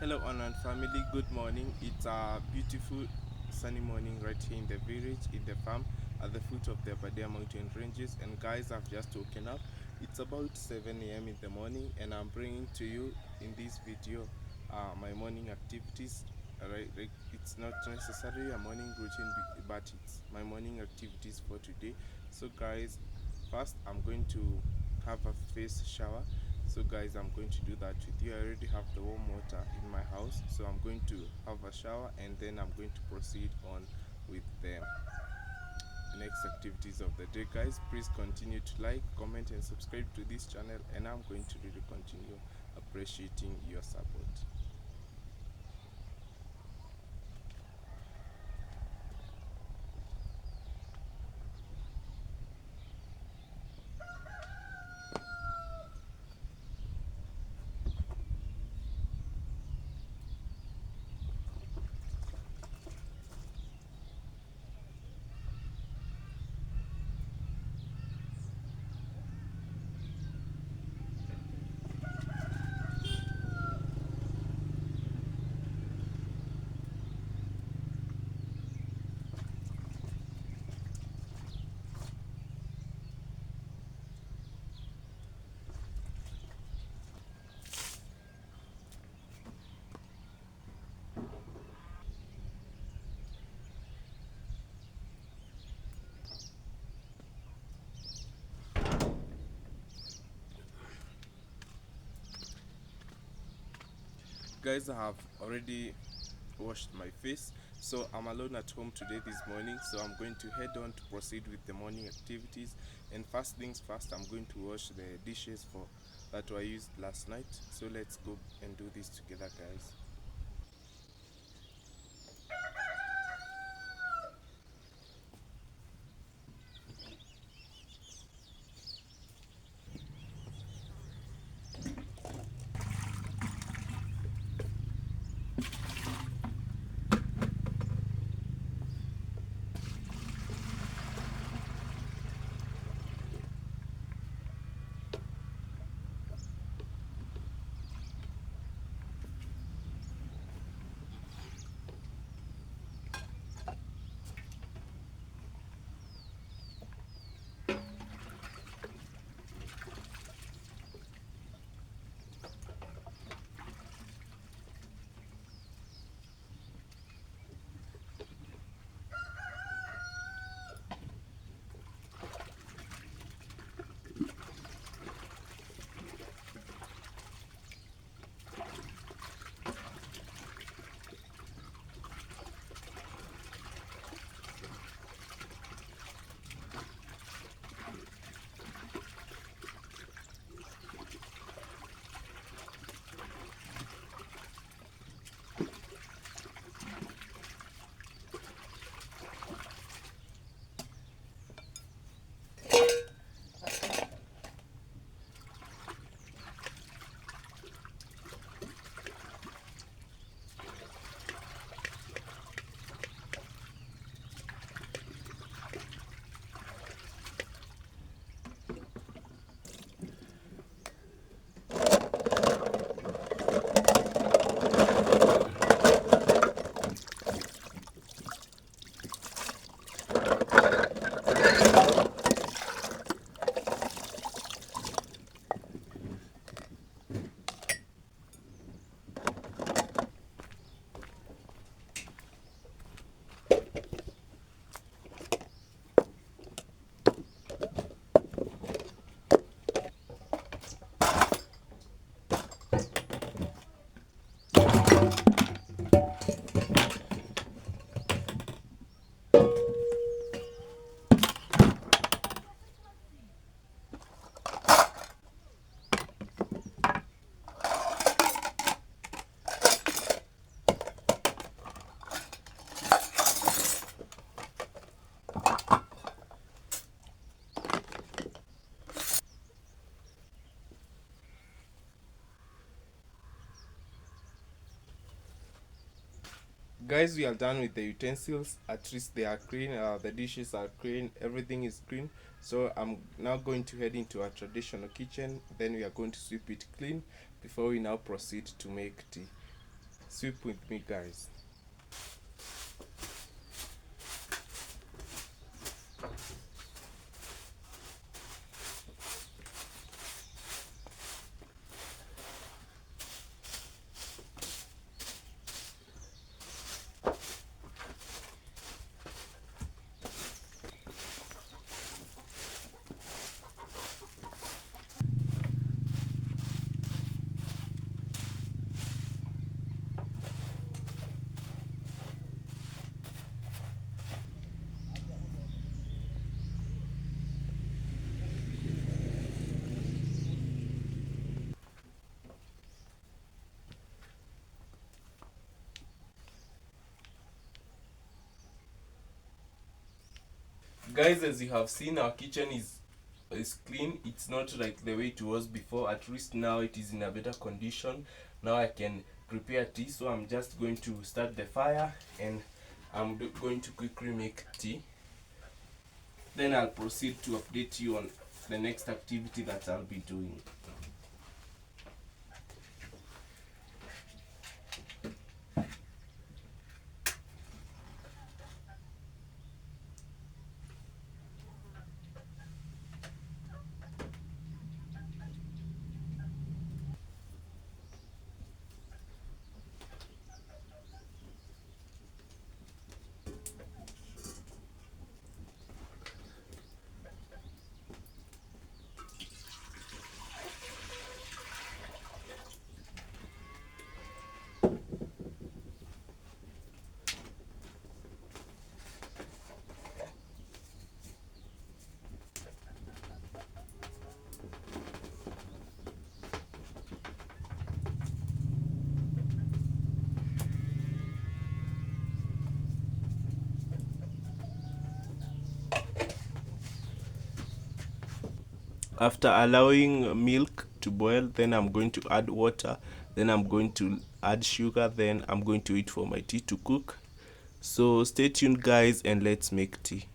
Hello, Anan family. Good morning. It's a beautiful sunny morning right here in the village, in the farm, at the foot of the Aberdare Mountain Ranges. And guys, I've just woken up. It's about 7 a.m. in the morning, and I'm bringing to you in this video my morning activities. Alright, like, it's not necessarily a morning routine, but it's my morning activities for today. So, guys, first I'm going to have a face shower. So guys, I'm going to do that with you. I already have the warm water in my house, so I'm going to have a shower and then I'm going to proceed on with the next activities of the day. Guys, please continue to like, comment and subscribe to this channel, and I'm going to really continue appreciating your support. Guys, I have already washed my face, so I'm alone at home today this morning, so I'm going to head on to proceed with the morning activities. And first things first, I'm going to wash the dishes for that were used last night. So let's go and do this together, guys. Guys, we are done with the utensils. At least they are clean, the dishes are clean, everything is clean. So I'm now going to head into our traditional kitchen, then we are going to sweep it clean before we now proceed to make tea. Sweep with me, guys. Guys, as you have seen, our kitchen is clean. It's not like the way it was before. At least now it is in a better condition. Now I can prepare tea, so I'm just going to start the fire, and going to quickly make tea. Then I'll proceed to update you on the next activity that I'll be doing. After allowing milk to boil, then I'm going to add water, then I'm going to add sugar, then I'm going to wait for my tea to cook. So stay tuned, guys, and let's make tea.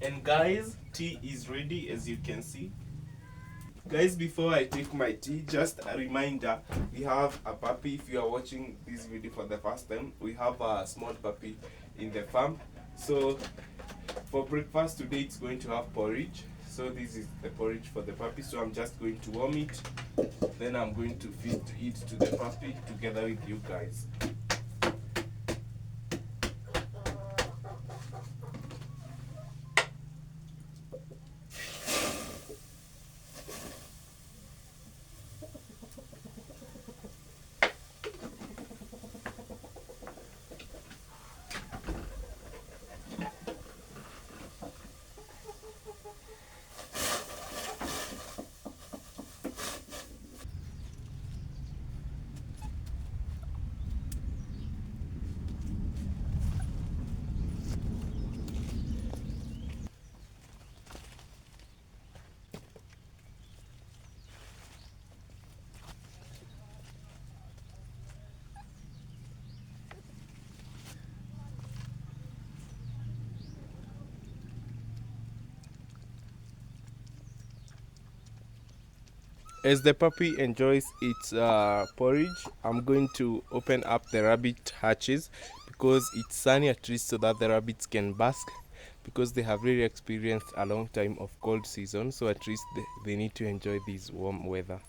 And guys, tea is ready, as you can see. Guys, before I take my tea, just a reminder, we have a puppy. If you are watching this video for the first time, we have a small puppy in the farm. So for breakfast today, it's going to have porridge. So this is the porridge for the puppy. So I'm just going to warm it, then I'm going to feed it to the puppy together with you guys. As the puppy enjoys its porridge, I'm going to open up the rabbit hatches because it's sunny, at least so that the rabbits can bask, because they have really experienced a long time of cold season, so at least they need to enjoy this warm weather.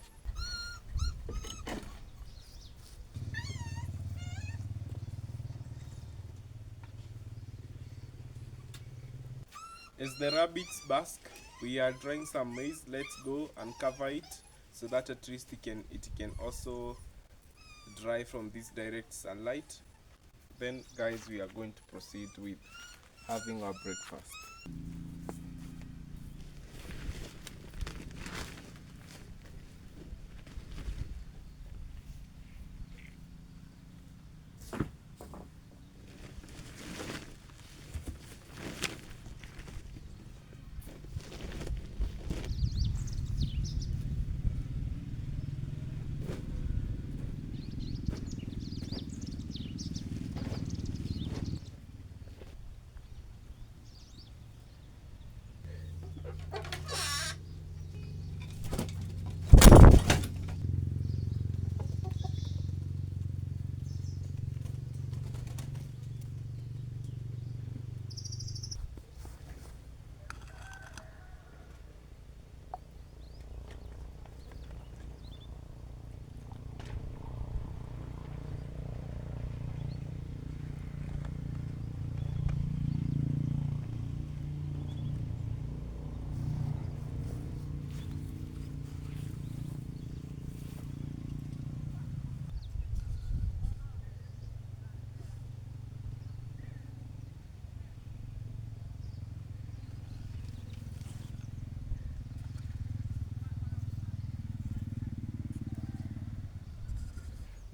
As the rabbits bask, we are drying some maize. Let's go and cover it so that at least it can also dry from this direct sunlight. Then guys, we are going to proceed with having our breakfast.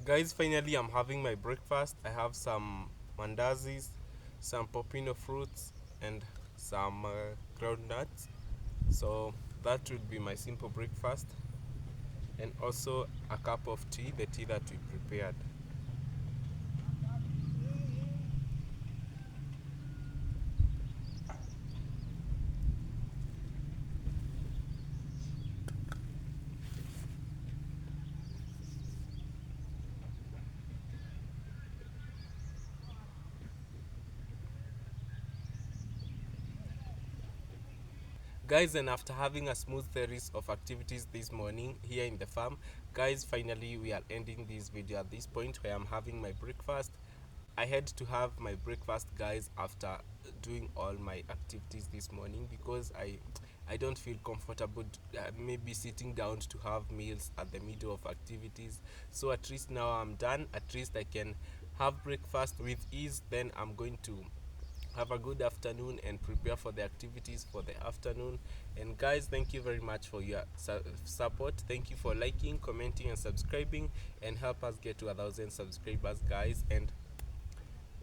Guys, finally I'm having my breakfast. I have some mandazis, some popino fruits, and some groundnuts. So that would be my simple breakfast, and also a cup of tea, the tea that we prepared. Guys, and after having a smooth series of activities this morning here in the farm, guys, finally we are ending this video at this point where I'm having my breakfast. I had to have my breakfast, guys, after doing all my activities this morning, because I don't feel comfortable maybe sitting down to have meals at the middle of activities. So at least now I'm done. At least I can have breakfast with ease. Then I'm going to have a good afternoon and prepare for the activities for the afternoon. And guys, thank you very much for your support. Thank you for liking, commenting, and subscribing, and help us get to 1,000 subscribers, guys. And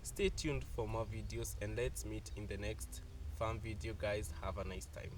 stay tuned for more videos, and let's meet in the next farm video, guys. Have a nice time.